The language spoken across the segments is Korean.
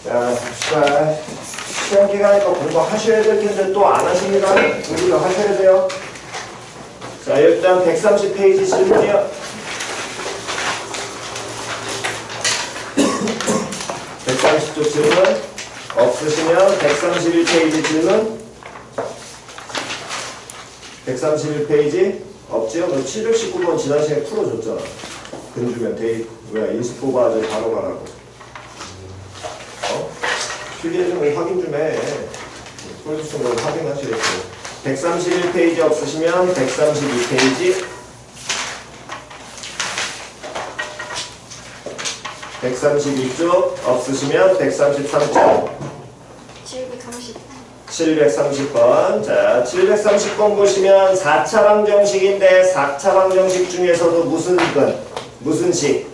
자, 시험 기간에 또 공부하셔야 될 텐데 또 안 하십니다. 우리도 하셔야 돼요. 자, 일단 130페이지 질문이요. 130쪽 질문 없으시면 131페이지 질문 131페이지 없지요? 그럼 719번 지난 시간에 풀어줬잖아. 근주면 데이 뭐야 인수 뽑아줘 바로 가라고. 필기해 좀 확인 좀 해. 풀어줬으면 확인하시겠죠. 131페이지 없으시면 132페이지 132쪽 없으시면 133쪽 730번. 자, 730번 보시면 4차 방정식인데 4차 방정식 중에서도 무슨 식?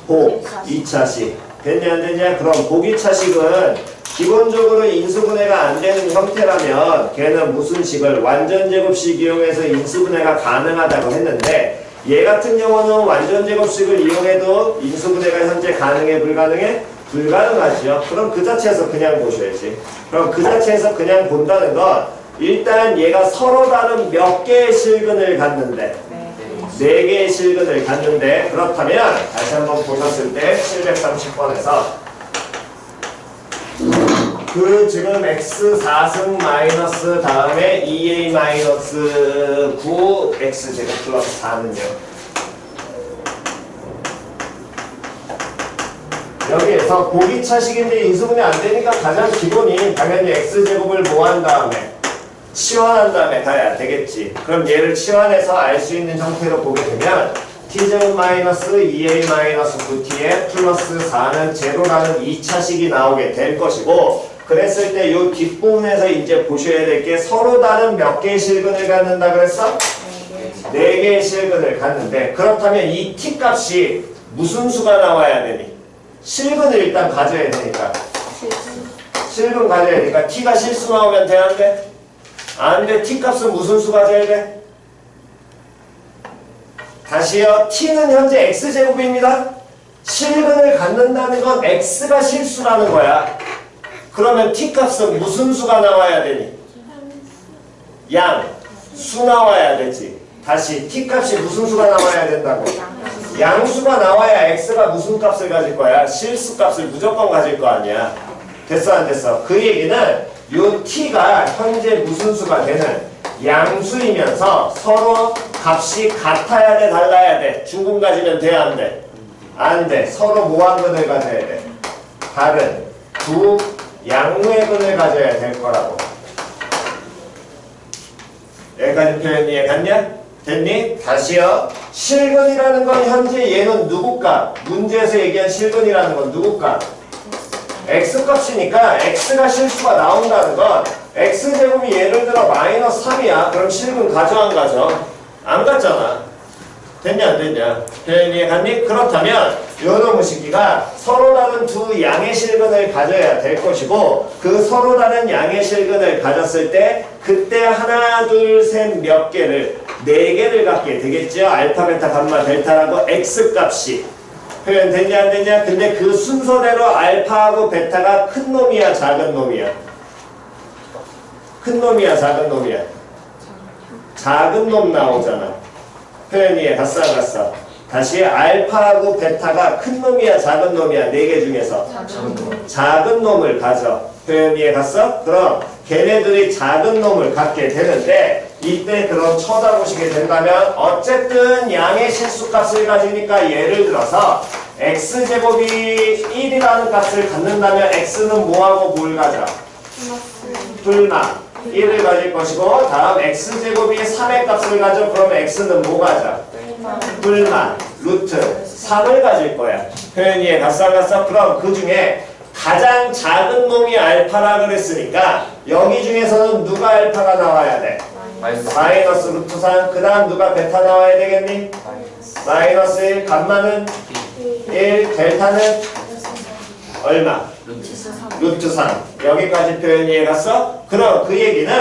복 2차식. 됐냐 안 됐냐? 그럼 복 2차식은 기본적으로 인수분해가 안 되는 형태라면 걔는 무슨 식을 완전제곱식 이용해서 인수분해가 가능하다고 했는데 얘 같은 경우는 완전제곱식을 이용해도 인수분해가 현재 가능해 불가능해? 불가능하죠. 그럼 그 자체에서 그냥 보셔야지. 그럼 그 자체에서 그냥 본다는 건 일단 얘가 서로 다른 몇 개의 실근을 갖는데 4개의 실근을 갖는데 그렇다면 다시 한번 보셨을 때 730번에서 그 지금 x 4승 마이너스 다음에 2a 마이너스 9 x 제곱 플러스 4는요. 여기에서 보기차식인데 인수분해 안 되니까 가장 기본이 당연히 x제곱을 뭐한 다음에 치환한 다음에 가야 되겠지. 그럼 얘를 치환해서 알 수 있는 형태로 보게 되면 t제곱 마이너스 2a 마이너스 9t에 플러스 4는 제로라는 2차식이 나오게 될 것이고 그랬을 때 이 뒷부분에서 이제 보셔야 될 게 서로 다른 몇 개의 실근을 갖는다 그랬어? 4개의 실근을 갖는데 그렇다면 이 t 값이 무슨 수가 나와야 되니? 실근을 일단 가져야 되니까 실근 가져야 되니까 t가 실수 나오면 돼 안 돼? 안 돼. t 값은 무슨 수 가져야 돼? 다시요. t는 현재 x제곱입니다. 실근을 갖는다는 건 x가 실수라는 거야. 그러면 t 값은 무슨 수가 나와야 되니? 양, 수 나와야 되지. 다시 t 값이 무슨 수가 나와야 된다고? 양수가 나와야 x가 무슨 값을 가질 거야? 실수 값을 무조건 가질 거 아니야. 됐어 안 됐어? 그 얘기는 요 t가 현재 무슨 수가 되는 양수이면서 서로 값이 같아야 돼 달라야 돼? 중근 가지면 돼 안 돼? 안 돼. 서로 무한근을 가져야 돼. 다른 두 양무의 근을 가져야 될 거라고. 여기까지 표현 이해갔냐? 됐니? 다시요. 실근이라는 건 현재 얘는 누구 값? 문제에서 얘기한 실근이라는 건 누구 값? x값이니까 x가 실수가 나온다는 건 x제곱이 예를 들어 마이너스 3이야. 그럼 실근 가져 안 가져? 안 갔잖아. 됐냐 안 됐냐? 표현 이해갔니? 그렇다면 요놈의 시기가 서로 다른 두 양의 실근을 가져야 될 것이고 그 서로 다른 양의 실근을 가졌을 때 그때 하나 둘 셋 몇 개를 4개를 갖게 되겠죠. 알파 베타 감마 델타라고 x값이 표현 됐냐 안 됐냐? 근데 그 순서대로 알파하고 베타가 큰 놈이야 작은 놈이야? 큰 놈이야 작은 놈이야? 작은 놈 나오잖아. 표현 이해 갔어 안 갔어? 다시 알파하고 베타가 큰 놈이야 작은 놈이야? 4개 중에서 작은 놈을 가져. 표현 이해 갔어? 그럼 걔네들이 작은 놈을 갖게 되는데 이때 그럼 쳐다보시게 된다면 어쨌든 양의 실수값을 가지니까 예를 들어서 x제곱이 1이라는 값을 갖는다면 x는 뭐하고 뭘 가져? 불만 1을 가질 것이고 다음 x제곱이 3의 값을 가져. 그러면 x는 뭐 가져? 불만 루트 3을 가질 거야. 표현 이해 갔어 안 갔어? 그럼 그 중에 가장 작은 놈이 알파라 그랬으니까 여기 중에서는 누가 알파가 나와야 돼? 마이너스 루트 3. 그 다음 누가 베타 나와야 되겠니? 마이너스 1. 감마는 1. 델타는 얼마? 루트 3. 여기까지 표현 이해갔어? 그럼 그 얘기는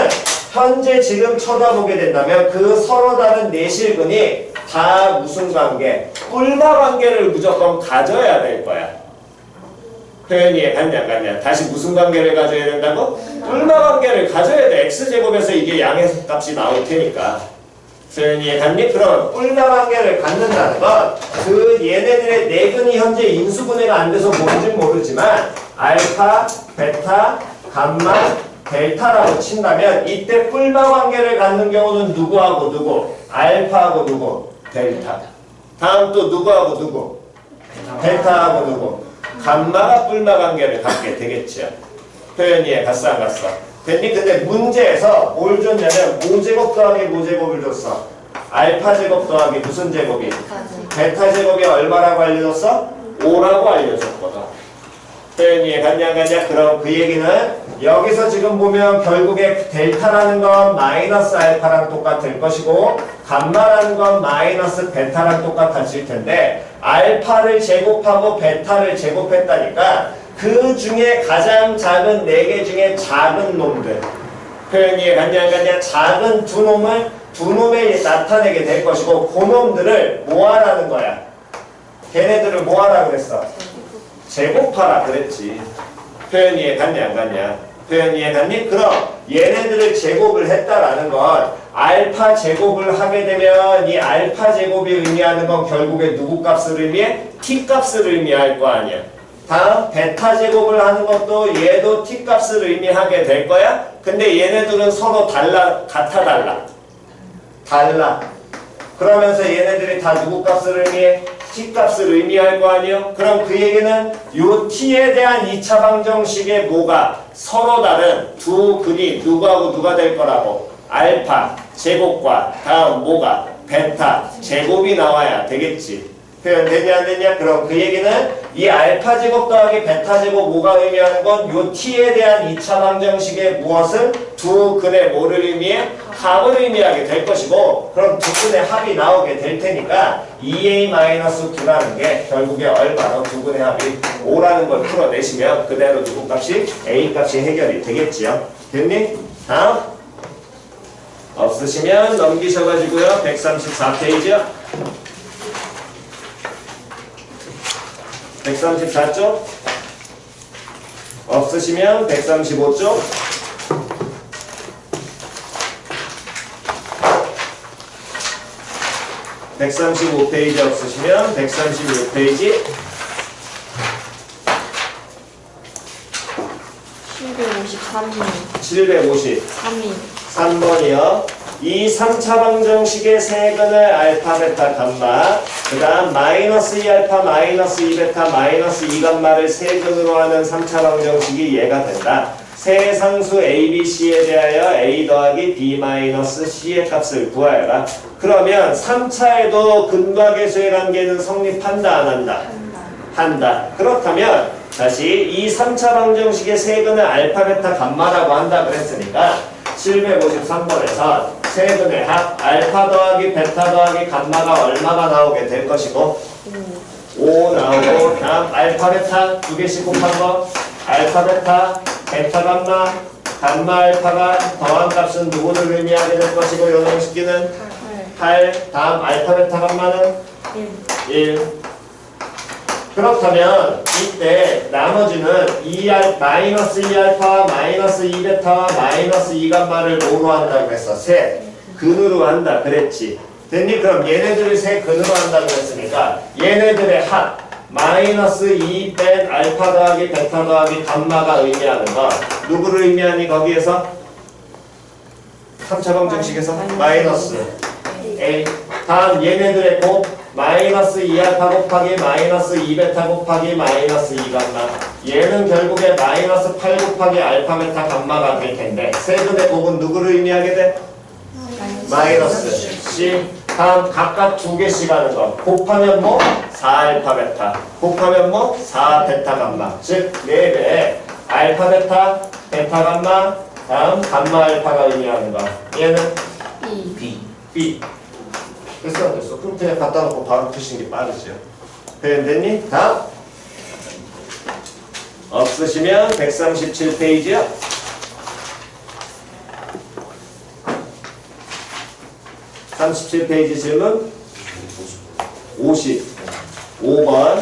현재 지금 쳐다보게 된다면 그 서로 다른 내실근이 다 무슨 관계? 꿀마 관계를 무조건 가져야 될 거야. 표현 이해 갔냐 안 갔냐? 다시 무슨 관계를 가져야 된다고? 뿔마 관계를 가져야 돼. x제곱에서 이게 양의 값이 나올 테니까. 표현 이해 갔니? 그럼 뿔마 관계를 갖는다는 건 그 얘네들의 내근이 현재 인수분해가 안 돼서 뭔진 모르지만 알파, 베타, 감마, 델타라고 친다면 이때 뿔마 관계를 갖는 경우는 누구하고 누구? 알파하고 누구? 델타. 다음 또 누구하고 누구? 베타하고 누구? 감마가 뿔마 관계를 갖게 되겠죠. 표현 이해 갔어 안 갔어? 됐니? 근데 문제에서 뭘 줬냐면 모제곱 더하기 모제곱을 줬어. 알파 제곱 더하기 무슨 제곱이? 베타 제곱이 얼마라고 알려줬어? 5라고 알려줬거든. 표현 이해 갔냐 안 갔냐? 그럼 그 얘기는 여기서 지금 보면 결국에 델타라는 건 마이너스 알파랑 똑같을 것이고 감마라는 건 마이너스 베타랑 똑같아질 텐데 알파를 제곱하고 베타를 제곱했다니까 그 중에 가장 작은 4개 중에 작은 놈들 표현 이해 갔냐 안 갔냐? 작은 두 놈에 나타내게 될 것이고 그 놈들을 뭐하라는 거야? 걔네들을 뭐하라 그랬어? 제곱하라 그랬지. 표현 이해 갔냐 안 갔냐? 표현 이해 갔니? 그럼 얘네들을 제곱을 했다라는 건 알파 제곱을 하게 되면 이 알파 제곱이 의미하는 건 결국에 누구 값을 의미해? t 값을 의미할 거 아니야. 다음 베타 제곱을 하는 것도 얘도 t 값을 의미하게 될 거야. 근데 얘네들은 서로 같아 달라. 그러면서 얘네들이 다 누구 값을 의미해? t 값을 의미할 거 아니에요? 그럼 그 얘기는 요 t에 대한 2차 방정식의 뭐가 서로 다른 두 근이 누구하고 누가 될 거라고? 알파 제곱과 다음 뭐가? 베타 제곱이 나와야 되겠지. 표현 되냐 안 되냐? 그럼 그 얘기는 이 알파 제곱 더하기 베타 제곱 뭐가 의미하는 건 요 t에 대한 2차 방정식의 무엇을? 두 근의 뭐를 의미해? 합을 의미하게 될 것이고 그럼 두 근의 합이 나오게 될 테니까 2a-2라는 게 결국에 얼마나 두 근의 합이 5라는 걸 풀어내시면 그대로 누구 값이? a 값이 해결이 되겠지요. 됐니? 다음 없으시면 넘기셔가지고요. 134페이지요. 134쪽 없으시면 135쪽 135페이지 없으시면 136페이지 753번이요. 이 3차 방정식의 세근을 알파, 베타, 감마 그 다음 마이너스 2알파, 마이너스 2베타, 마이너스 2감마를 세근으로 하는 3차 방정식이 얘가 된다. 세 상수 A, B, C에 대하여 A 더하기 B 마이너스 C의 값을 구하여라. 그러면 3차에도 근과 계수의 관계는 성립한다 안 한다? 한다. 그렇다면 다시 이 3차 방정식의 세근을 알파, 베타, 감마라고 한다 그랬으니까 753번에서 세근의 합 알파 더하기 베타 더하기 감마가 얼마가 나오게 될 것이고 5 나오고 다음 알파 베타 두 개씩 곱한 거 알파 베타 베타 감마 감마 알파가 더한 값은 누구를 의미하게 될 것이고 요 공식기는 8 다음 알파 베타 감마는 1 그렇다면 이때 나머지는 마이너스 2알파, 마이너스 2베타와 마이너스 2감마를 뭐로 한다고 했어? 세 근으로 한다 그랬지. 됐니? 그럼 얘네들을 세 근으로 한다고 했으니까 얘네들의 합 마이너스 2 뺀 알파 더하기 베타 더하기 감마가 의미하는 건 누구를 의미하니 거기에서? 3차 방정식에서 마이너스 A 다음 얘네들의 곱 마이너스 2알파 곱하기 마이너스 2베타 곱하기 마이너스 2감마 얘는 결국에 마이너스 8 곱하기 알파 베타 감마가 될 텐데 세근의 곱은 누구를 의미하게 돼? 마이너스 C 다음 각각 두 개씩 하는 거 곱하면 뭐? 4알파 베타 곱하면 뭐? 4베타 감마 즉 4배의 알파 베타 베타 감마 다음 감마 알파가 의미하는 거 얘는 B 됐어 안 됐어? 그럼 그냥 갖다 놓고 바로 푸시는 게 빠르죠. 됐니? 다음 없으시면 137페이지요. 37페이지 질문 55번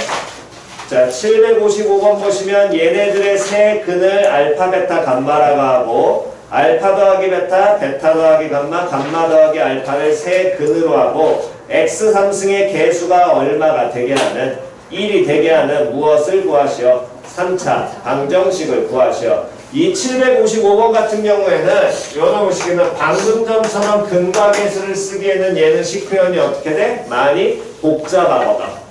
자, 755번 보시면 얘네들의 세 근을 알파, 베타, 감마라고 하고 알파 더하기 베타, 베타 더하기 감마, 감마 더하기 알파를 세 근으로 하고 x 3승의 개수가 얼마가 되게 하는 1이 되게 하는 무엇을 구하시오? 3차 방정식을 구하시오. 이 755번 같은 경우에는 요놈 보시기는 방금 전처럼 근과 계수를 쓰기에는 얘는 식표현이 어떻게 돼? 많이 복잡하거든.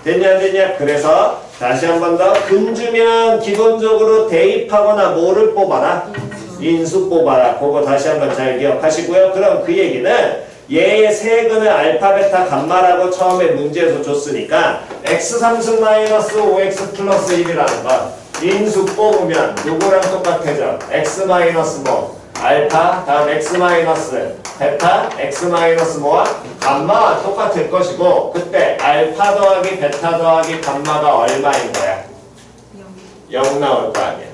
됐냐 안 됐냐? 그래서 다시 한 번 더 근주면 기본적으로 대입하거나 뭐를 뽑아라? 인수 뽑아라. 그거 다시 한번 잘 기억하시고요. 그럼 그 얘기는 얘의 세 근을 알파, 베타, 감마라고 처음에 문제에서 줬으니까 x 3승 마이너스 5x 플러스 1이라는 건 인수 뽑으면 누구랑 똑같아져? x 마이너스 뭐? 알파, 다음 x 마이너스 베타, x 마이너스 뭐와? 감마와 똑같을 것이고 그때 알파 더하기 베타 더하기 감마가 얼마인 거야? 0 나올 거 아니야.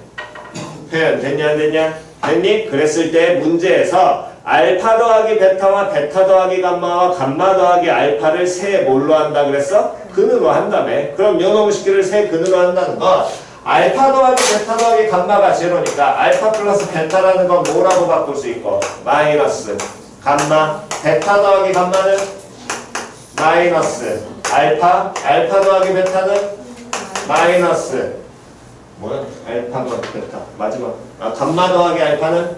표현 됐냐 안 됐냐? 됐니? 그랬을 때 문제에서 알파 더하기 베타와 베타 더하기 감마와 감마 더하기 알파를 세 뭘로 한다 그랬어? 근으로 한다며. 그럼 요놈 식기를 세 근으로 한다는 건 알파 더하기 베타 더하기 감마가 제로니까 알파 플러스 베타라는 건 뭐라고 바꿀 수 있고? 마이너스 감마. 베타 더하기 감마는 마이너스 알파. 알파 더하기 베타는 마이너스 뭐야? 알파 더하기 베타. 마지막. 감마 더하기 알파는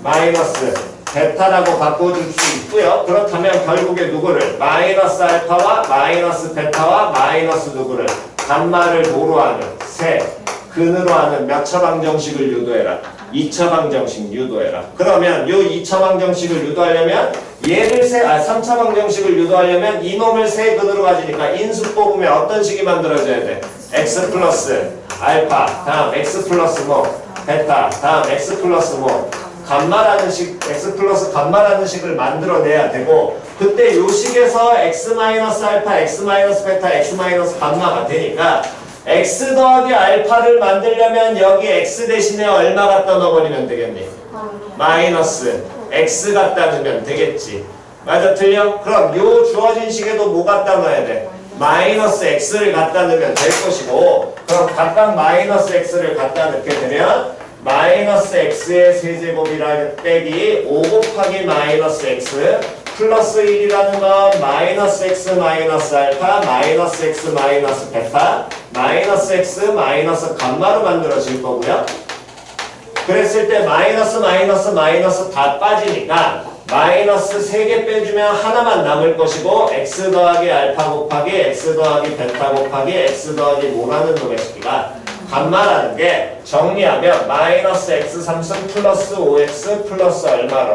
마이너스 베타라고 바꿔줄 수 있고요. 그렇다면 결국에 누구를? 마이너스 알파와 마이너스 베타와 마이너스 누구를? 감마를 뭐로 하는? 세 근으로 하는 몇 차 방정식을 유도해라? 2차 방정식 유도해라. 그러면 요 2차 방정식을 유도하려면 얘를 3차 방정식을 유도하려면 이놈을 세 근으로 가지니까 인수 뽑으면 어떤 식이 만들어져야 돼? x 플러스 알파 다음 x 플러스 뭐 베타 다음 x 플러스 뭐 감마라는 식, x 플러스 감마라는 식을 만들어내야 되고 그때 요 식에서 x 마이너스 알파, x 마이너스 베타, x 마이너스 감마가 되니까 x 더하기 알파를 만들려면 여기 x 대신에 얼마 갖다 넣어버리면 되겠니? 마이너스 x 갖다 넣으면 되겠지. 맞아 틀려? 그럼 요 주어진 식에도 뭐 갖다 넣어야 돼? 마이너스 x를 갖다 넣으면 될 것이고 그럼 각각 마이너스 x를 갖다 넣게 되면 마이너스 x의 세제곱이라 빼기 5 곱하기 마이너스 x 플러스 1이라는 건 마이너스 x 마이너스 알파 마이너스 x 마이너스 베타 마이너스 x 마이너스 감마로 만들어질 거고요. 그랬을 때 마이너스 마이너스 마이너스 다 빠지니까 마이너스 3개 빼주면 하나만 남을 것이고 x 더하기 알파 곱하기 x 더하기 베타 곱하기 x 더하기 뭐라는 놈의 식기가 감마라는 게 정리하면 마이너스 x 3승 플러스 5x 플러스 얼마로?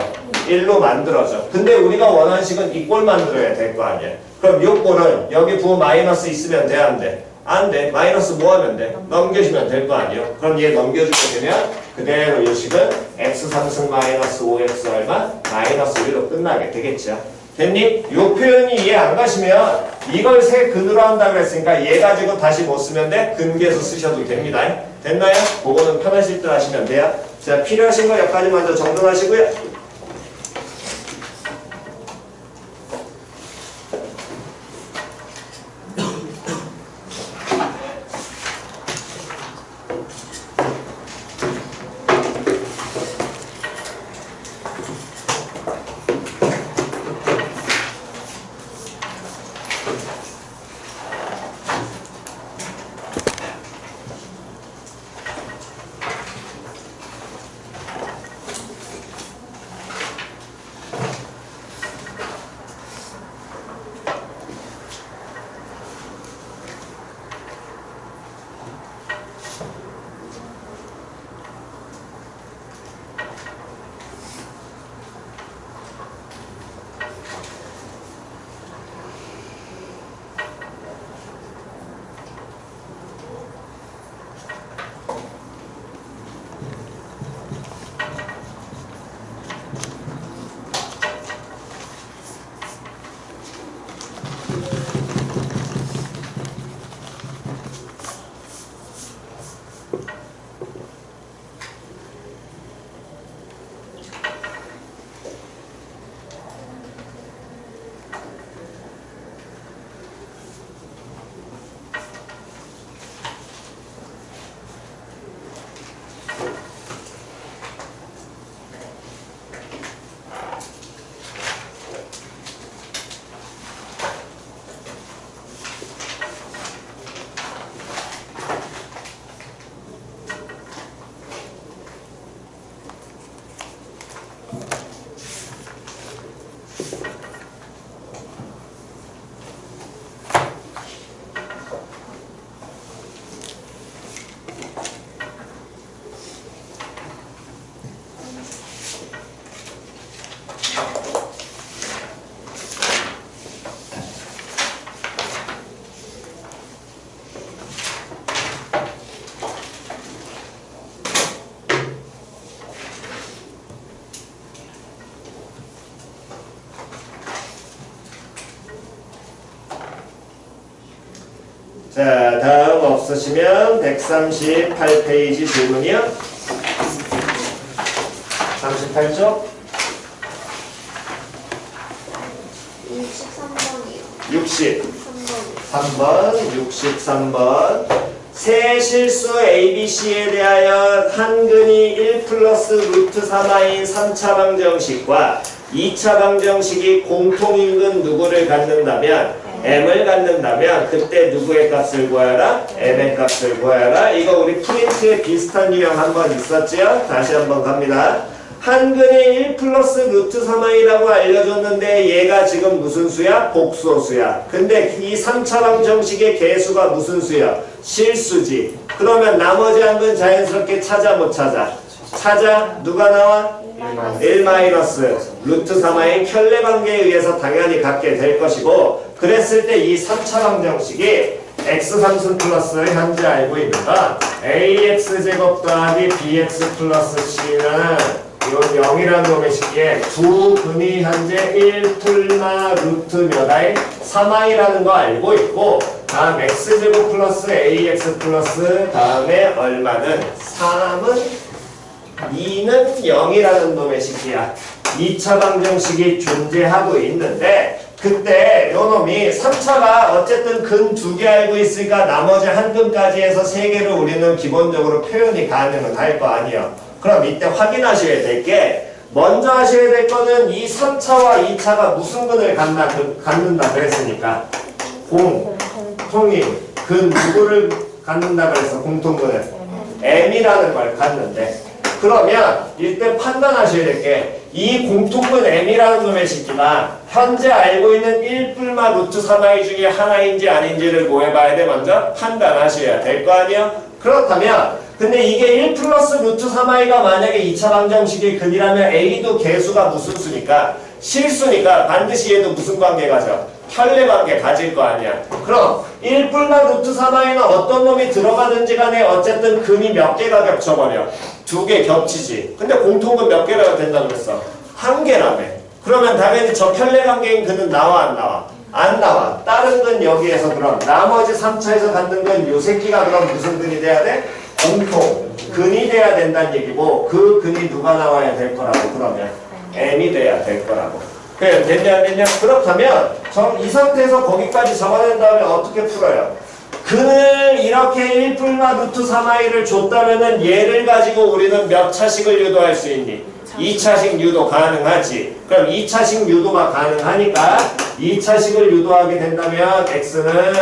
1로 만들어져. 근데 우리가 원하는 식은 이 꼴 만들어야 될 거 아니야. 그럼 이 꼴은 여기 부 마이너스 있으면 돼? 안 돼? 안 돼. 마이너스 뭐 하면 돼? 넘겨주면 될 거 아니에요. 그럼 얘 넘겨주게 되면 그대로 이 식은 x 3승 마이너스 5x 얼마? 마이너스 1로 끝나게 되겠죠. 됐니? 요 표현이 이해 안 가시면 이걸 세 근으로 한다 그랬으니까 얘 가지고 다시 못 쓰면 돼? 근계수 쓰셔도 됩니다. 됐나요? 그거는 편하실 때 하시면 돼요. 자, 필요하신 거 여기까지 먼저 정돈하시고요. 자, 다음 없으시면 138페이지 질문이요. 38쪽 63번이요. 63번 63번 세 실수 ABC에 대하여 한근이 1 플러스 루트 3하인 3차 방정식과 2차 방정식이 공통인근 누구를 갖는다면 m을 갖는다면 그때 누구의 값을 구하라? m의 값을 구하라. 이거 우리 프린트에 비슷한 유형 한번 있었죠? 다시 한번 갑니다. 한근이 1 플러스 루트 3i라고 알려줬는데 얘가 지금 무슨 수야? 복소수야. 근데 이 3차 방정식의 개수가 무슨 수야? 실수지. 그러면 나머지 한근 자연스럽게 찾아 못 찾아? 찾아. 누가 나와? 1 마이너스 루트 3i의 켤레 관계에 의해서 당연히 갖게 될 것이고 그랬을 때 이 3차 방정식이 x3승 플러스 현재 알고 있는 건 ax제곱 더하기 bx 플러스 c는 이건 0이라는 놈의 식기에 두 근이 현재 1 풀마 루트 몇 i? 3i라는 거 알고 있고 다음 x제곱 플러스 ax 플러스 다음에 얼마는 3은 2는 0이라는 놈의 식이야. 2차 방정식이 존재하고 있는데 그때 요 놈이 3차가 어쨌든 근 2개 알고 있으니까 나머지 한 근까지 해서 3개를 우리는 기본적으로 표현이 가능은 할 거 아니에요. 그럼 이때 확인하셔야 될 게 먼저 하셔야 될 거는 이 3차와 2차가 무슨 근을 갖는다 그랬으니까 공통인 근 누구를 갖는다 그래서 공통근을 m이라는 걸 갖는데 그러면 이때 판단하셔야 될 게 이 공통근 m이라는 놈의 식기가 현재 알고 있는 1불마 루트 3i 중에 하나인지 아닌지를 뭐 해봐야 돼? 먼저 판단하셔야 될 거 아니에요? 그렇다면 근데 이게 1 플러스 루트 3i가 만약에 2차 방정식의 근이라면 a도 개수가 무슨 수니까 실수니까 반드시 얘도 무슨 관계 가져? 켤레 관계 가질 거 아니야. 그럼 1불마 루트 3i는 어떤 놈이 들어가든지 간에 어쨌든 근이 몇 개가 겹쳐버려? 2개 겹치지. 근데 공통근 몇 개가 된다고 그랬어? 1개라며. 그러면 당연히 저 켤레 관계인 근은 나와 안 나와? 안 나와. 다른 근 여기에서 그럼 나머지 3차에서 갖는 건 요 새끼가 그럼 무슨 근이 돼야 돼? 공통 근이 돼야 된다는 얘기고 그 근이 누가 나와야 될 거라고 그러면 m이 돼야 될 거라고. 그래 됐냐 안 됐냐? 그렇다면 이 상태에서 거기까지 적어낸 다음에 어떻게 풀어요? 근을 이렇게 1불마 루트 3i를 줬다면은 얘를 가지고 우리는 몇 차식을 유도할 수 있니? 2차식 유도 가능하지. 그럼 2차식 유도가 가능하니까 2차식을 유도하게 된다면 x는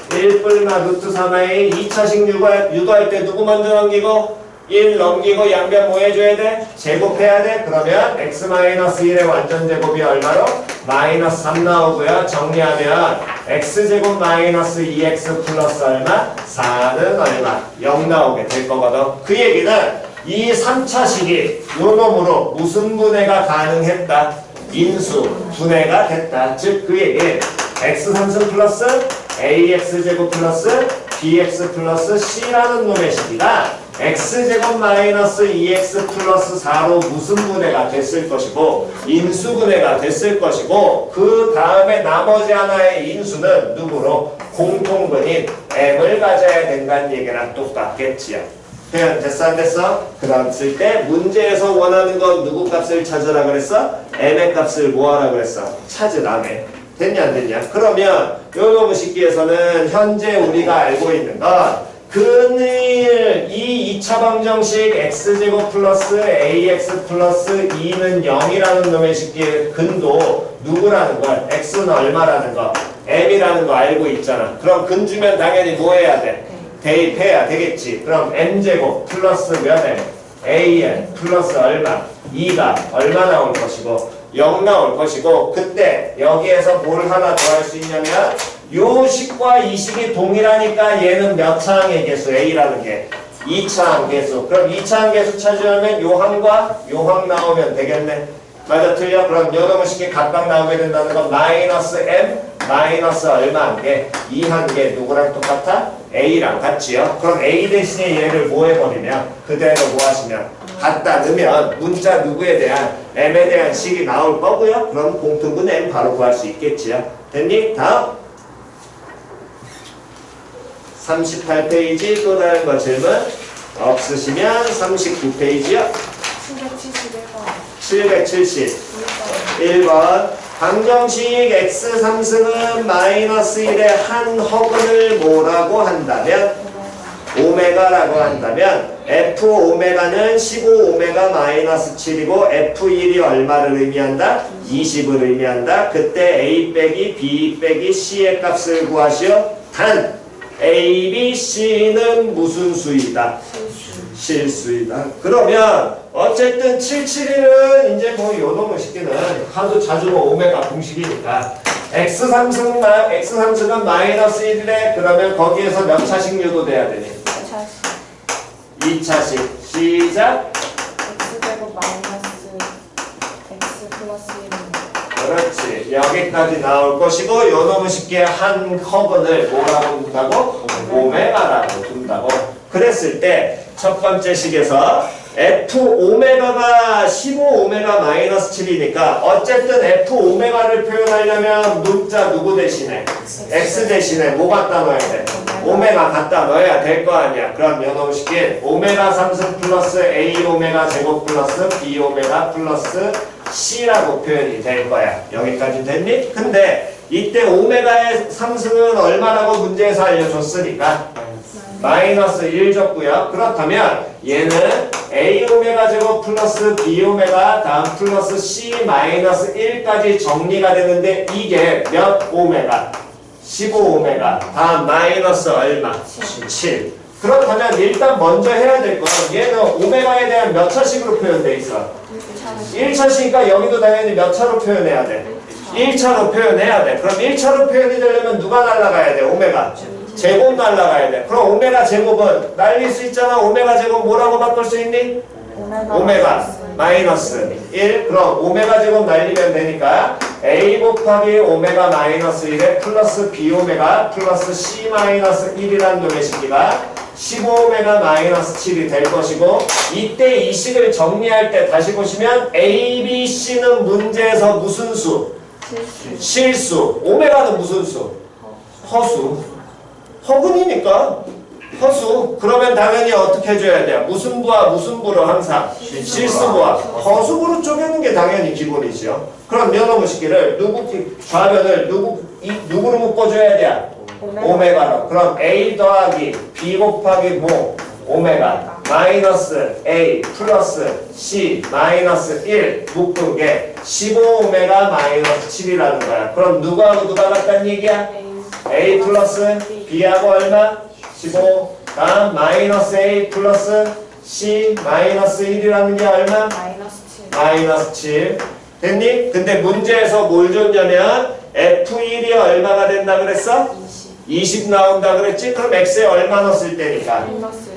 1불마 루트 3i 2차식 유도할 때 누구 먼저 넘기고 1 넘기고 양변 뭐 해줘야 돼? 제곱해야 돼? 그러면 x-1의 완전 제곱이 얼마로? 마이너스 3 나오고요. 정리하면 x제곱 마이너스 2x 플러스 얼마? 4는 얼마? 0 나오게 될 거거든. 그 얘기는 이 3차식이 요 놈으로 무슨 분해가 가능했다? 인수 분해가 됐다. 즉 그 얘기 x3승 플러스 ax제곱 플러스 bx 플러스 c라는 놈의 식이가 x제곱 마이너스 2x 플러스 4로 무슨 분해가 됐을 것이고 인수분해가 됐을 것이고 그 다음에 나머지 하나의 인수는 누구로? 공통근인 m을 가져야 된다는 얘기랑 똑같겠지요. 표현 됐어 안 됐어? 그랬을 때 문제에서 원하는 건 누구 값을 찾으라 그랬어? m의 값을 뭐하라 그랬어? 찾으라며. 됐냐 안 됐냐? 그러면 요 식기에서는 현재 우리가 알고 있는 건 근을 이 2차 방정식 x제곱 플러스 ax 플러스 2는 0이라는 놈의 식기의 근도 누구라는 걸? x는 얼마라는 거? m이라는 거 알고 있잖아. 그럼 근 주면 당연히 뭐 해야 돼? 대입해야 되겠지. 그럼 m제곱 플러스 몇 m? an 플러스 얼마? 2가 얼마 나올 것이고 0 나올 것이고 그때 여기에서 뭘 하나 더 할 수 있냐면 요 식과 이 식이 동일하니까 얘는 몇 차항의 개수? A라는 게 2차항 개수. 그럼 2차항 개수 찾으려면 요 항과 요 항 나오면 되겠네. 맞아 틀려? 그럼 요 놈의 식이 각각 나오게 된다는 건 마이너스 M 마이너스 얼마 한 개? 2 한 개 누구랑 똑같아? A랑 같지요? 그럼 A 대신에 얘를 뭐 해버리면 그대로 뭐 하시면 갖다 넣으면 문자 누구에 대한 M에 대한 식이 나올 거고요. 그럼 공통분 M 바로 구할 수 있겠지요. 됐니? 다음 38페이지 또 다른 거 질문 없으시면 39페이지요. 770 1번 방정식 x 상승은 마이너스 1의 한 허근을 뭐라고 한다면 오메가라고 한다면 f 오메가는 15 오메가 마이너스 7이고 f1이 얼마를 의미한다? 20을 의미한다. 그때 a 빼기 b 빼기 c의 값을 구하시오. 단 a, b, c는 무슨 수이다? 실수이다. 그러면 어쨌든 771은 이제 뭐 요놈의 식기는 하도 자주 뭐 오메가 공식이니까 x 상승은 마이너스 1이래. 그러면 거기에서 몇 차식 유도돼야 되니? 2차식. 시작. x제곱 마이너스 x 플러스 1입니다. 그렇지. 여기까지 나올 것이고 요놈의 식기의 한 허근을 뭐라고 둔다고? 오메가라고 둔다고. 그랬을 때 첫 번째 식에서 f 오메가가 15 오메가 마이너스 7이니까 어쨌든 f 오메가를 표현하려면 문자 누구 대신에? x 대신에 뭐 갖다 넣어야 돼? 오메가 갖다 넣어야 될 거 아니야. 그럼 요놈식인 오메가 상승 플러스 a 오메가 제곱 플러스 b 오메가 플러스 c라고 표현이 될 거야. 여기까지 됐니? 근데 이때 오메가의 상승은 얼마라고 문제에서 알려줬으니까 마이너스 1 줬고요. 그렇다면 얘는 a 오메가 제곱 플러스 b 오메가 다음 플러스 c 마이너스 1까지 정리가 되는데 이게 몇 오메가? 15 오메가 다음 마이너스 얼마? 7. 그렇다면 일단 먼저 해야 될 건 얘는 오메가에 대한 몇 차식으로 표현돼 있어? 1차식이니까 여기도 당연히 몇 차로 표현해야 돼? 1차로 표현해야 돼. 그럼 1차로 표현이 되려면 누가 날라가야 돼? 오메가 제곱 날라가야 돼. 그럼 오메가 제곱은 날릴 수 있잖아. 오메가 제곱 뭐라고 바꿀 수 있니? 오메가 마이너스 1. 그럼 오메가 제곱 날리면 되니까 a 곱하기 오메가 마이너스 1에 플러스 b 오메가 플러스 c 마이너스 1이라는 놈의 식기가 15 오메가 마이너스 7이 될 것이고 이때 이 식을 정리할 때 다시 보시면 a, b, c는 문제에서 무슨 수? 실수. 오메가는 무슨 수? 허수. 허근이니까 허수. 그러면 당연히 어떻게 해줘야 돼요? 무슨 부와 무슨 부로 항상 실수부와 허수부로 쪼개는 게 당연히 기본이죠. 그럼 면허무 식기를 좌변을 누구로 묶어줘야 돼요? 오메가로. 그럼 a 더하기 b 곱하기 뭐 오메가 마이너스 a 플러스 c 마이너스 1 묶은 게 15 오메가 마이너스 7이라는 거야. 그럼 누구하고 누가 같다는 얘기야? a 플러스 b하고 얼마? 15. 다음 마이너스 a 플러스 c 마이너스 1이라는 게 얼마? 마이너스 7. 됐니? 근데 문제에서 뭘 줬냐면 f1이 얼마가 된다 그랬어? 20 나온다 그랬지? 그럼 x에 얼마 넣었을 때니까?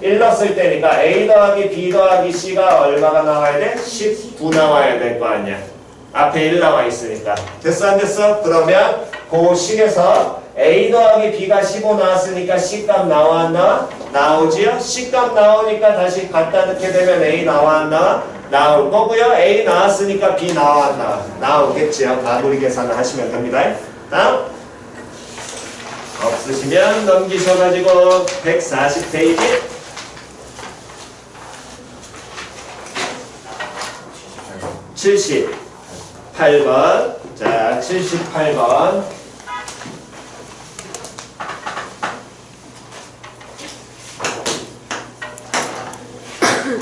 1 넣었을 때니까 a 더하기 b 더하기 c가 얼마가 나와야 돼? 19 나와야 될 거 아니야. 앞에 1 나와 있으니까. 됐어 안 됐어? 그러면 그 식에서 a 더하기 b가 15 나왔으니까 c값 나와 안 나와? 나오지요? c값 나오니까 다시 갖다 넣게 되면 a 나와 안 나와? 나올 거고요. a 나왔으니까 b 나와 안 나와? 나오겠지요. 마무리 계산을 하시면 됩니다. 다음 없으시면 넘기셔가지고 140페이지 78번. 자, 78번.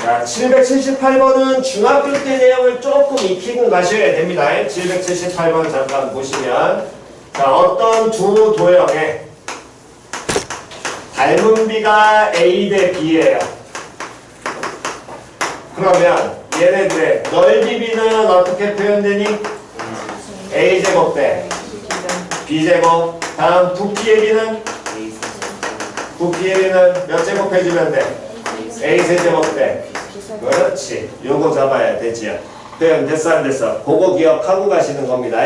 자, 778번은 중학교 때 내용을 조금 익히고 가셔야 됩니다. 778번 잠깐 보시면 자, 어떤 두 도형의 닮은 비가 A 대 B예요. 그러면 얘네들의 넓이 B는 어떻게 표현되니? A제곱 대 B제곱. 다음 부피의 B는? 부피의 B는 몇 제곱 해주면 돼? A세제곱 대. 그렇지. 요거 잡아야 되지요. 표현 됐어 안 됐어? 그거 기억하고 가시는 겁니다.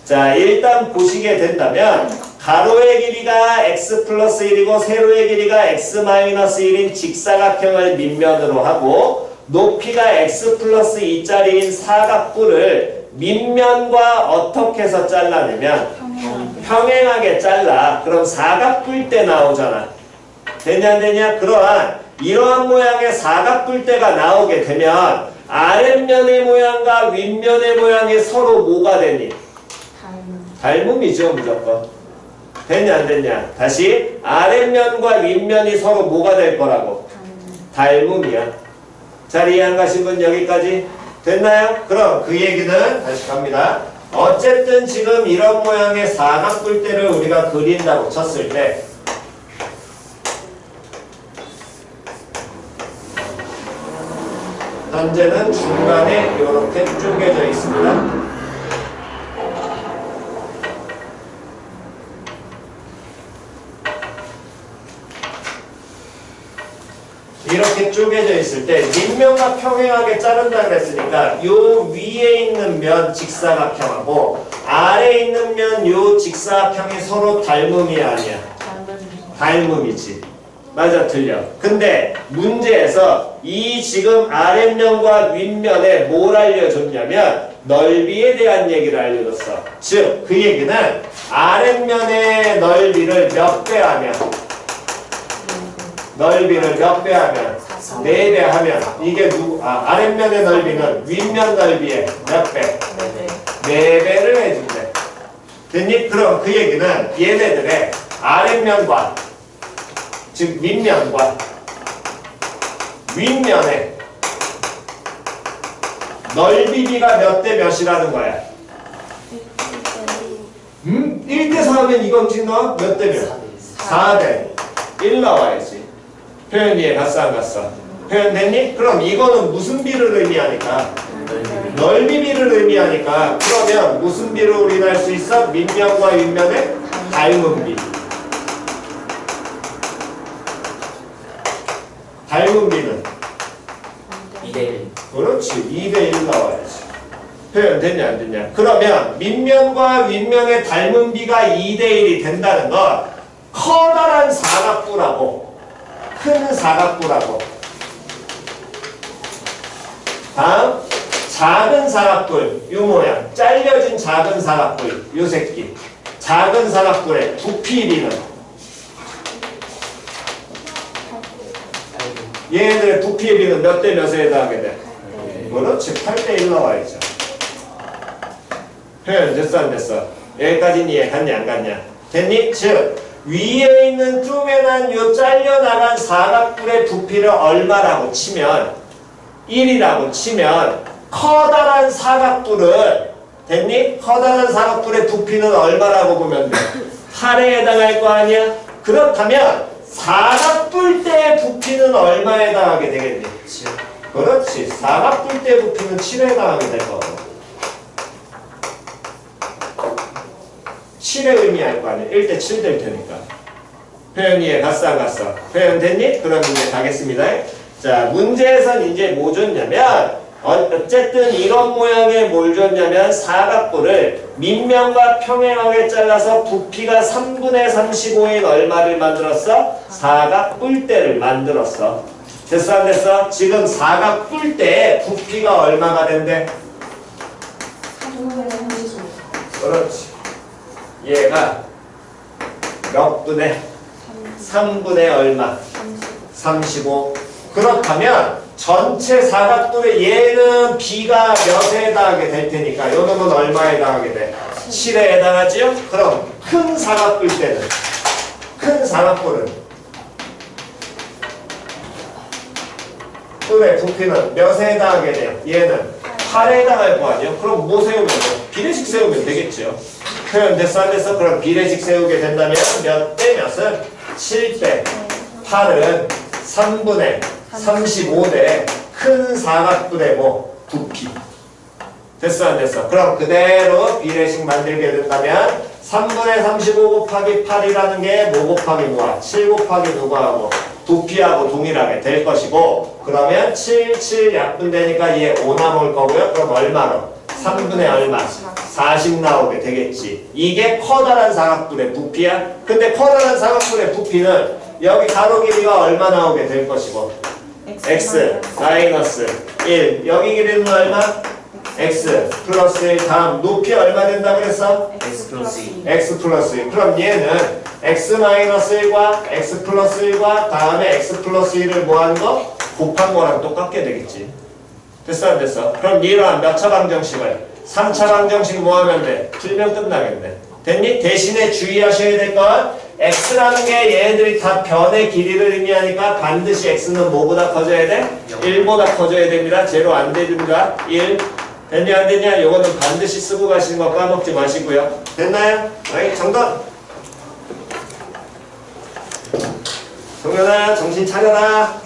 자, 일단 보시게 된다면 가로의 길이가 x 플러스 1이고 세로의 길이가 x 마이너스 1인 직사각형을 밑면으로 하고 높이가 x 플러스 2짜리인 사각부를 밑면과 어떻게 해서 잘라내면 평행하게 잘라. 그럼 사각부일 때 나오잖아. 되냐 안 되냐? 그러한 이러한 모양의 사각뿔대가 나오게 되면 아랫면의 모양과 윗면의 모양이 서로 뭐가 되니? 닮음이죠 무조건. 됐냐 안 됐냐? 다시 아랫면과 윗면이 서로 뭐가 될 거라고? 닮음이야. 잘 이해 안 가신 분 여기까지? 됐나요? 그럼 그 얘기는 다시 갑니다. 어쨌든 지금 이런 모양의 사각뿔대를 우리가 그린다고 쳤을 때 현재는 중간에 이렇게 쪼개져 있습니다. 이렇게 쪼개져 있을 때 밑면과 평행하게 자른다 그랬으니까 요 위에 있는 면 직사각형하고 아래에 있는 면 요 직사각형이 서로 닮음이 아니야. 닮음이지. 맞아 틀려. 근데 문제에서 이 지금 아랫면과 윗면에 뭘 알려줬냐면 넓이에 대한 얘기를 알려줬어. 즉 그 얘기는 아랫면의 넓이를 몇 배 하면 넓이를 몇 배 하면 4배 하면 이게 아랫면의 넓이는 윗면 넓이의 몇 배? 4배를 해준대. 됐니? 그럼 그 얘기는 얘네들의 아랫면과 즉 윗면과 윗면의 넓이비가 몇 대 몇이라는 거야? 1대 4면 이건 지금 몇 대 몇? 4대 1 나와야지. 표현 이해 갔어 안 갔어? 표현 됐니? 그럼 이거는 무슨 비를 의미하니까? 넓이비를 의미하니까 그러면 무슨 비를 우리는 할 수 있어? 밑면과 윗면의 닮음비. 닮음비는? 2대1. 그렇지. 2대1 나와야지. 표현 됐냐 안 됐냐? 그러면 밑면과 윗면의 닮음비가 2대1이 된다는 건 커다란 사각부라고 큰 사각부라고 다음 작은 사각뿔 요 모양 잘려진 작은 사각뿔 요 새끼 작은 사각뿔의 부피비는 얘네들의 부피비는 몇 대 몇에 해당하게 돼? 그렇지. 8대1 나와야죠. 표현 됐어 안 됐어? 여기까지는 이해 갔냐 안 갔냐? 됐니? 즉 위에 있는 쪼매난 요 잘려나간 사각뿔의 부피를 얼마라고 치면 1이라고 치면 커다란 사각뿔은 됐니? 커다란 사각뿔의 부피는 얼마라고 보면 돼? 8에 해당할 거 아니야? 그렇다면 사각뿔대의 부피는 얼마에 해당하게 되겠니? 7. 그렇지. 사각뿔대의 부피는 7에 해당하게 될 거고 7의 의미할 거 아니야. 1대 7 될 테니까. 표현 이해 갔어 안 갔어? 표현 됐니? 그럼 이제 가겠습니다. 자, 문제에선 이제 뭐 줬냐면 어쨌든 이런 모양의 뭘 줬냐면 사각뿔을 밑면과 평행하게 잘라서 부피가 3분의 35인 얼마를 만들었어? 사각뿔대를 만들었어. 됐어 안 됐어? 지금 사각뿔대의 부피가 얼마가 된대? 그렇지. 얘가 몇 분의? 3분의 얼마? 35. 그렇다면 전체 사각뿔의 얘는 B가 몇에 해당하게 될 테니까 요 놈은 얼마에 해당하게 돼? 7에 해당하지요? 그럼 큰 사각뿔 때는 큰 사각뿔은 뿔의 부피는 몇에 해당하게 돼요? 얘는 8에 해당할 거 아니에요? 그럼 뭐 세우면 돼? 비례식 세우면 되겠죠? 표현 됐어 안 됐어? 그럼 비례식 세우게 된다면 몇 대 몇은? 7대 8은 3분의 35대 큰 사각뿔의 뭐? 부피. 됐어 안 됐어? 그럼 그대로 비례식 만들게 된다면 3분의 35 곱하기 8이라는 게 뭐 곱하기 뭐야? 7 곱하기 누구하고? 부피하고 동일하게 될 것이고 그러면 7, 7 약분되니까 얘 5 남을 거고요. 그럼 얼마로? 3분의 얼마? 40 나오게 되겠지. 이게 커다란 사각뿔의 부피야. 근데 커다란 사각뿔의 부피는 여기 가로 길이가 얼마 나오게 될 것이고 x 마이너스 1 여기 길이는 얼마? x 플러스 1 다음 높이 얼마 된다 그랬어? X 플러스 2. x 플러스 1. 그럼 얘는 x 마이너스 1과 x 플러스 1과 다음에 x 플러스 1을 뭐 하는 거? 곱한 거랑 똑같게 되겠지. 됐어 안 됐어? 그럼 이러한 몇 차 방정식을 3차 방정식 뭐 하면 돼? 풀면 끝나겠네. 됐니? 대신에 주의하셔야 될 건 x라는 게 얘네들이 다 변의 길이를 의미하니까 반드시 x는 뭐보다 커져야 돼? 1보다 커져야 됩니다. 제로 안 됩니다. 1. 됐냐 안 됐냐? 요거는 반드시 쓰고 가시는 거 까먹지 마시고요. 됐나요? 어이, 정답! 동현아 정신 차려라.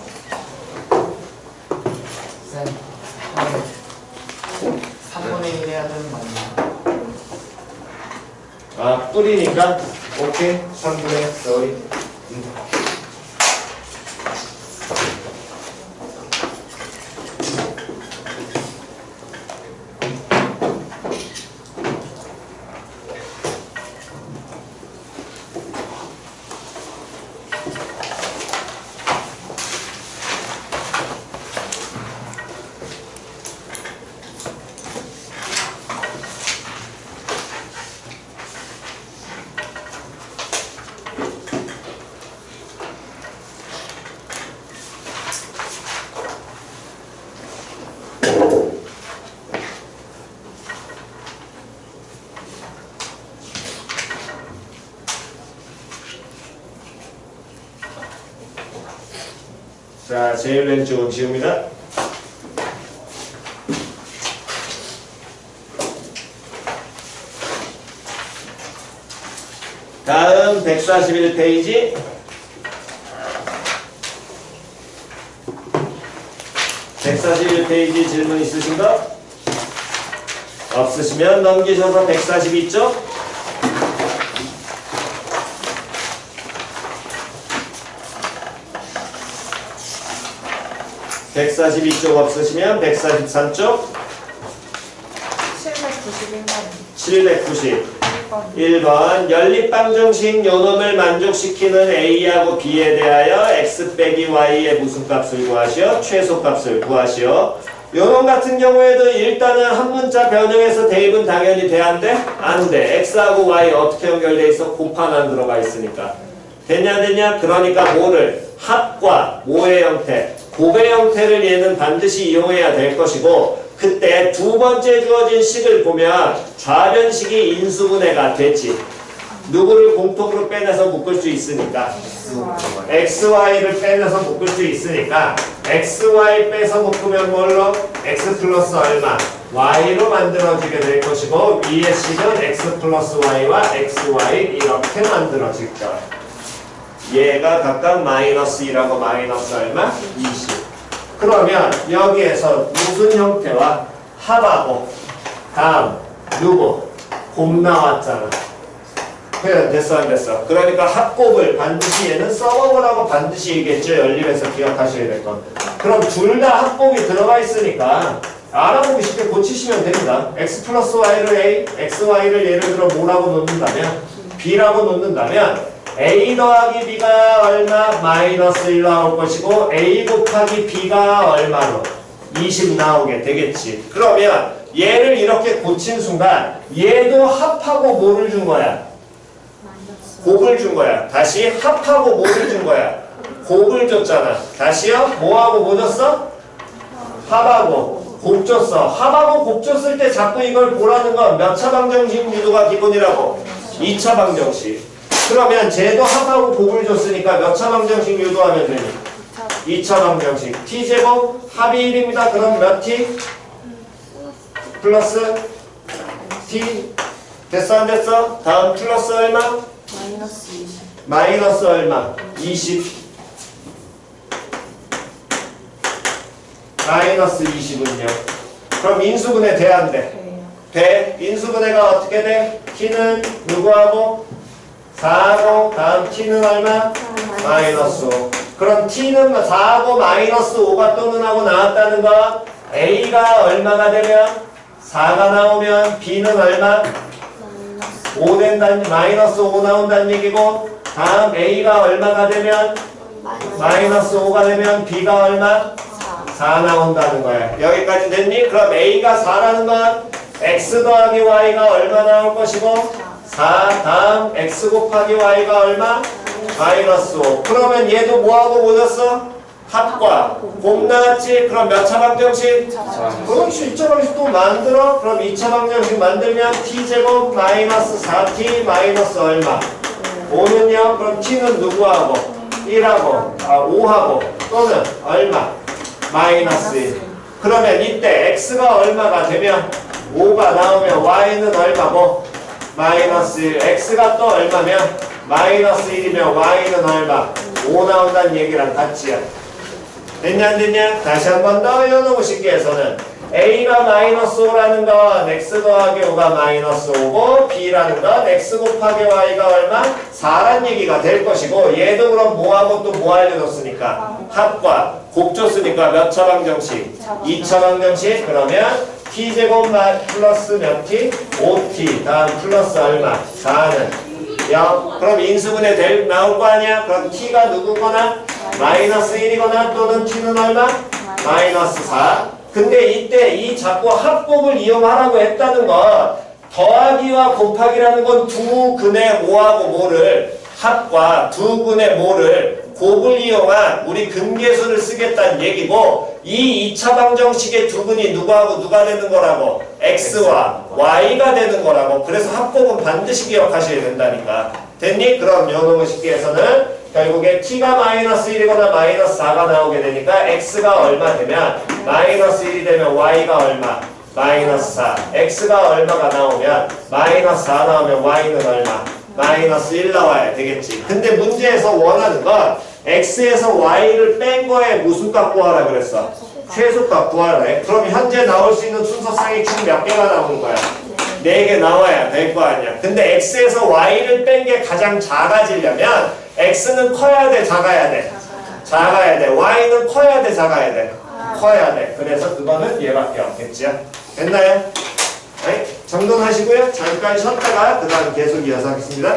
쌤, 3분의 1 해야 되는 거 아니에요? 아 뿌리니까 오케이 3분의 sorry. 자, 제일 왼쪽은 지웁니다. 다음 141페이지. (141페이지) 질문 있으신 거? 없으시면 넘기셔서 142쪽. (142쪽) 없으시면 143쪽. 791번 790. 1번 1번 연립방정식 요놈을 만족시키는 A하고 B에 대하여 X 빼기 Y의 무슨 값을 구하시오? 최소값을 구하시오. 요놈 같은 경우에도 일단은 한 문자 변형해서 대입은 당연히 돼 안 돼? 안 돼. X하고 Y 어떻게 연결돼 있어? 곱하나 들어가 있으니까. 됐냐? 그러니까 뭐를? 합과 모의 형태, 곱의 형태를 얘는 반드시 이용해야 될 것이고 그때 두 번째 주어진 식을 보면 좌변식이 인수분해가 됐지. 누구를 공통으로 빼내서 묶을 수 있으니까 XY를 빼내서 묶을 수 있으니까 XY 빼서 묶으면 뭘로? X 플러스 얼마? Y로 만들어지게 될 것이고 위의 식은 X 플러스 Y와 XY 이렇게 만들어질 거야. 얘가 각각 마이너스 1하고 마이너스 얼마? 20. 그러면 여기에서 무슨 형태와 합하고 다음 누구? 곱 나왔잖아. 표현 됐어 안 됐어? 그러니까 합곱을 반드시 얘는 써먹으라고 반드시 얘기했죠. 연립에서 기억하셔야 될 건. 그럼 둘 다 합곱이 들어가 있으니까 알아보기 쉽게 고치시면 됩니다. x 플러스 y를 a, xy를 예를 들어 뭐라고 놓는다면 b라고 놓는다면 a 더하기 b가 얼마? 마이너스 1 나올 것이고 a 곱하기 b가 얼마로? 20 나오게 되겠지. 그러면 얘를 이렇게 고친 순간 얘도 합하고 뭐를 준 거야? 곱을 준 거야. 다시 합하고 뭐를 준 거야? 곱을 줬잖아. 다시요? 뭐하고 뭐 줬어? 합하고 곱 줬어. 합하고 곱 줬을 때 자꾸 이걸 보라는 건 몇 차 방정식 유도가 기본이라고? 2차 방정식. 그러면 쟤도 합하고 곱을 줬으니까 몇 차 방정식 유도하면 되니? 2차 방정식. t제곱 합이 1입니다. 그럼 몇 t? 플러스 t. 됐어 안 됐어? 다음 플러스 얼마? 마이너스 20 마이너스 얼마? 20. 마이너스 20은요. 그럼 인수분해 돼 안 돼? 돼요. 돼. 인수분해가 어떻게 돼? t는 누구하고? 4하고 다음 t는 얼마? 마이너스 5. 그럼 t는 4하고 마이너스 5가 또는 하고 나왔다는 건 a가 얼마가 되면? 4가 나오면 b는 얼마? 5 된다는, 마이너스 5 나온다는 얘기고 다음 a가 얼마가 되면? 마이너스 5가 되면 b가 얼마? 4 나온다는 거야. 여기까지 됐니? 그럼 A가 4라는 건 X 더하기 Y가 얼마 나올 것이고 4 다음 X 곱하기 Y가 얼마? 마이너스 5. 그러면 얘도 뭐하고 모였어? 합과 곱 나왔지? 그럼 몇 차 방정식? 그렇지. 2차 방정식 또 만들어. 그럼 2차 방정식 만들면 t제곱 마이너스 4t 마이너스 얼마? 5는요? 그럼 t는 누구하고? 1하고 5하고 또는 얼마? 마이너스 1. 그러면 이때 x가 얼마가 되면 5가 나오면 y는 얼마고? 마이너스 1. x가 또 얼마면? 마이너스 1이면 y는 얼마? 5 나온다는 얘기랑 같지요. 됐냐 안 됐냐? 다시 한 번 더 이어놓고 쉽게해서는 A가 마이너스 5라는 건 X 더하기 5가 마이너스 5고 B라는 건 X 곱하기 Y가 얼마? 4란 얘기가 될 것이고 얘도 그럼 뭐하고 또 뭐 알려줬으니까 합과 곱 줬으니까 몇 차 방정식? 2차 방정식. 그러면 T제곱 플러스 몇 T? 5T 다음 플러스 얼마? 4는 0. 그럼 인수분해 나올 거 아니야? 그럼 T가 누구거나? 마이너스 1이거나 또는 t는 얼마? 마이너스 4. 근데 이때 이 자꾸 합곱을 이용하라고 했다는 건 더하기와 곱하기라는 건 두 근의 뭐하고 뭐를 합과 두 근의 뭐를 곱을 이용한 우리 근계수를 쓰겠다는 얘기고 이 2차 방정식의 두 근이 누구하고 누가 되는 거라고? x와 y가 되는 거라고. 그래서 합곱은 반드시 기억하셔야 된다니까. 됐니? 그럼 요놈의 쉽게해서는 결국에 t가 마이너스 1이거나 마이너스 4가 나오게 되니까 x가 얼마 되면 마이너스 1이 되면 y가 얼마? 마이너스 4. x가 얼마가 나오면 마이너스 4 나오면 y는 얼마? 마이너스 1 나와야 되겠지. 근데 문제에서 원하는 건 x에서 y를 뺀 거에 무슨 값 구하라 그랬어? 최소값 구하라 해. 그럼 현재 나올 수 있는 순서상이 총 몇 개가 나오는 거야? 4개 나와야 될 거 아니야. 근데 x에서 y를 뺀 게 가장 작아지려면 x는 커야 돼, 작아야 돼? 작아야 돼. y는 커야 돼, 작아야 돼? 커야 돼. 그래서 그거는 얘밖에 없겠지요. 됐나요? 네? 정돈하시고요. 잠깐 쉬었다가 그 다음 계속 이어서 하겠습니다.